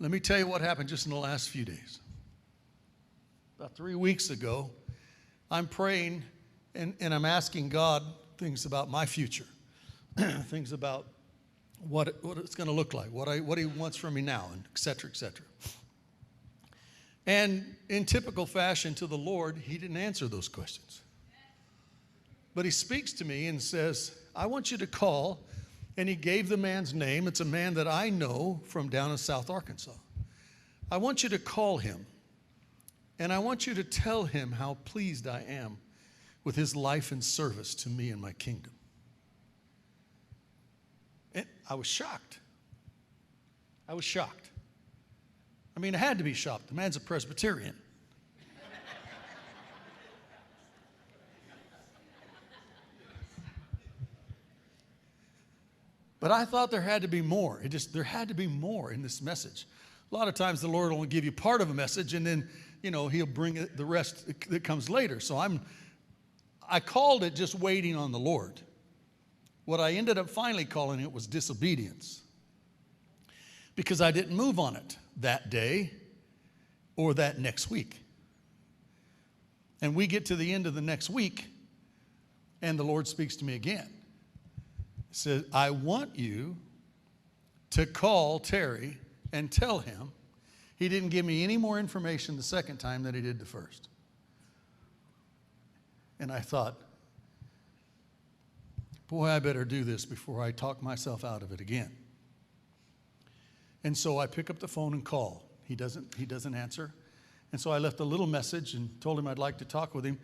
Let me tell you what happened just in the last few days. About 3 weeks ago, I'm praying and I'm asking God things about my future, things about what it's going to look like, what he wants from me now, and et cetera, et cetera. And in typical fashion to the Lord, he didn't answer those questions. But he speaks to me and says, I want you to call, and he gave the man's name. It's a man that I know from down in South Arkansas. I want you to call him, and I want you to tell him how pleased I am with his life and service to me and my kingdom. And I was shocked. I was shocked. I mean, I had to be shocked. The man's a Presbyterian. But I thought there had to be more. There had to be more in this message. A lot of times the Lord will only give you part of a message, and then, he'll bring the rest that comes later. So I called it just waiting on the Lord. What I ended up finally calling it was disobedience, because I didn't move on it that day or that next week. And we get to the end of the next week, and the Lord speaks to me again. He says, I want you to call Terry and tell him. He didn't give me any more information the second time than he did the first. And I thought, boy, I better do this before I talk myself out of it again. And so I pick up the phone and call. He doesn't answer. And so I left a little message and told him I'd like to talk with him.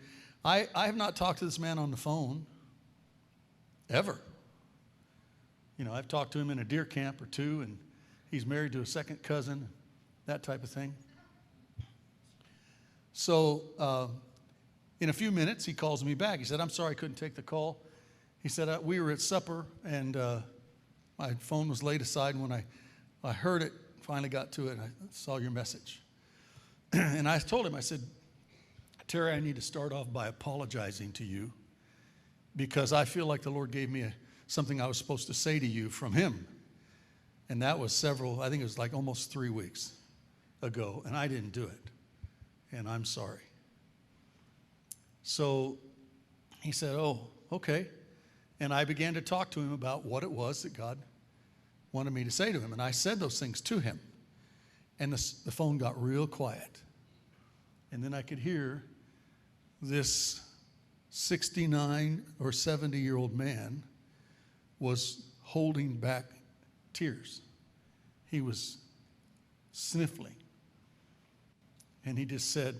I have not talked to this man on the phone ever. I've talked to him in a deer camp or two, and he's married to a second cousin, that type of thing. So in a few minutes, he calls me back. He said, I'm sorry I couldn't take the call. He said, we were at supper, and my phone was laid aside, and when I heard it, finally got to it, I saw your message. And I told him, I said, Terry, I need to start off by apologizing to you, because I feel like the Lord gave me something I was supposed to say to you from him. And that was I think it was like almost 3 weeks ago, and I didn't do it. And I'm sorry. So he said, oh, okay. And I began to talk to him about what it was that God wanted me to say to him. And I said those things to him. And the phone got real quiet. And then I could hear this 69 or 70-year-old man was holding back tears. He was sniffling. And he just said,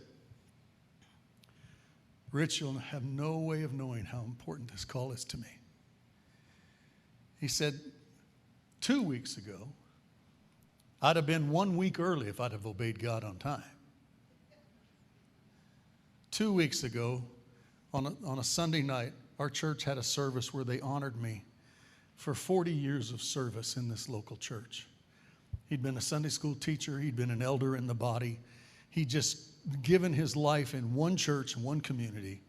Rich, you'll have no way of knowing how important this call is to me. He said, 2 weeks ago, I'd have been 1 week early if I'd have obeyed God on time. 2 weeks ago, on a Sunday night, our church had a service where they honored me for 40 years of service in this local church. He'd been a Sunday school teacher. He'd been an elder in the body. He'd just given his life in one church, one community.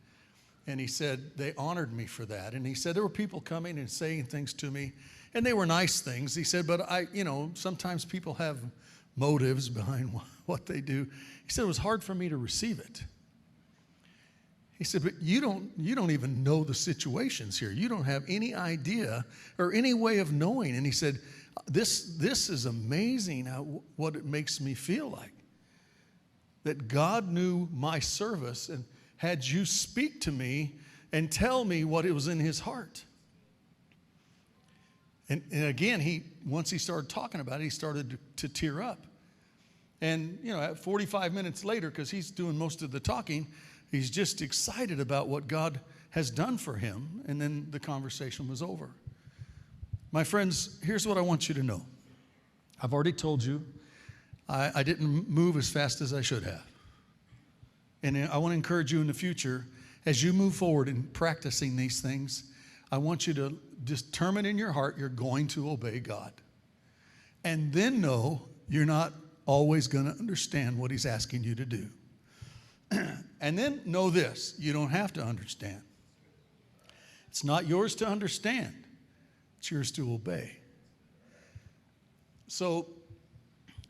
And he said, they honored me for that. And he said, there were people coming and saying things to me, and they were nice things. He said, but sometimes people have motives behind what they do. He said, it was hard for me to receive it. He said, but you don't even know the situations here. You don't have any idea or any way of knowing. And he said, this is amazing what it makes me feel like. That God knew my service and had you speak to me and tell me what it was in his heart. And again, once he started talking about it, he started to tear up. And, 45 minutes later, because he's doing most of the talking, he's just excited about what God has done for him. And then the conversation was over. My friends, here's what I want you to know. I've already told you I didn't move as fast as I should have. And I want to encourage you in the future, as you move forward in practicing these things, I want you to determine in your heart you're going to obey God. And then know you're not always going to understand what he's asking you to do. And then know this, you don't have to understand. It's not yours to understand. It's yours to obey. So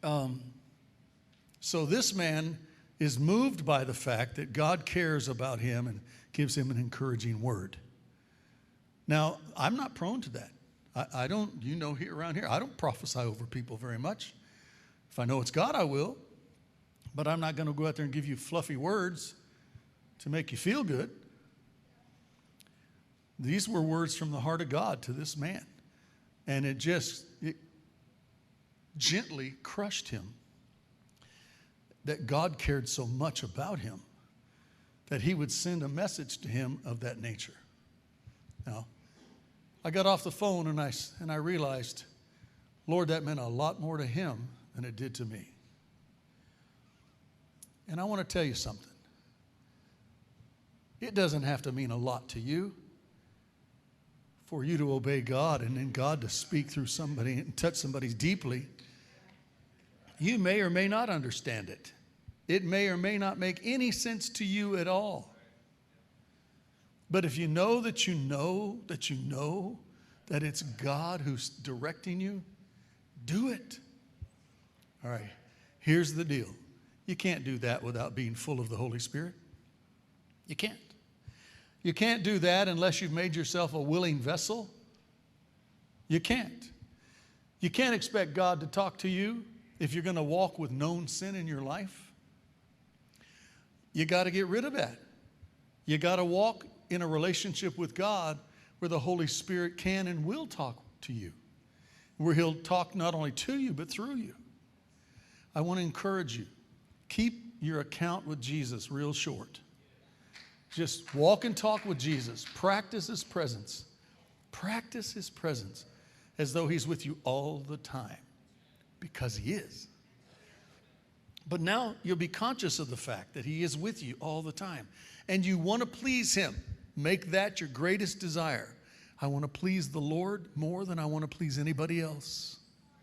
So this man is moved by the fact that God cares about him and gives him an encouraging word. Now, I'm not prone to that. I don't, here around here, I don't prophesy over people very much. If I know it's God, I will. But I'm not going to go out there and give you fluffy words to make you feel good. These were words from the heart of God to this man. And it gently crushed him that God cared so much about him that he would send a message to him of that nature. Now, I got off the phone and I realized, Lord, that meant a lot more to him than it did to me. And I want to tell you something. It doesn't have to mean a lot to you for you to obey God and then God to speak through somebody and touch somebody deeply. You may or may not understand it. It may or may not make any sense to you at all. But if you know that you know that you know that it's God who's directing you, do it. All right, here's the deal. You can't do that without being full of the Holy Spirit. You can't. You can't do that unless you've made yourself a willing vessel. You can't. You can't expect God to talk to you if you're going to walk with known sin in your life. You got to get rid of that. You got to walk in a relationship with God where the Holy Spirit can and will talk to you, where He'll talk not only to you but through you. I want to encourage you. Keep your account with Jesus real short. Just walk and talk with Jesus. Practice His presence. Practice His presence as though He's with you all the time, because He is. But now you'll be conscious of the fact that He is with you all the time. And you want to please Him. Make that your greatest desire. I want to please the Lord more than I want to please anybody else.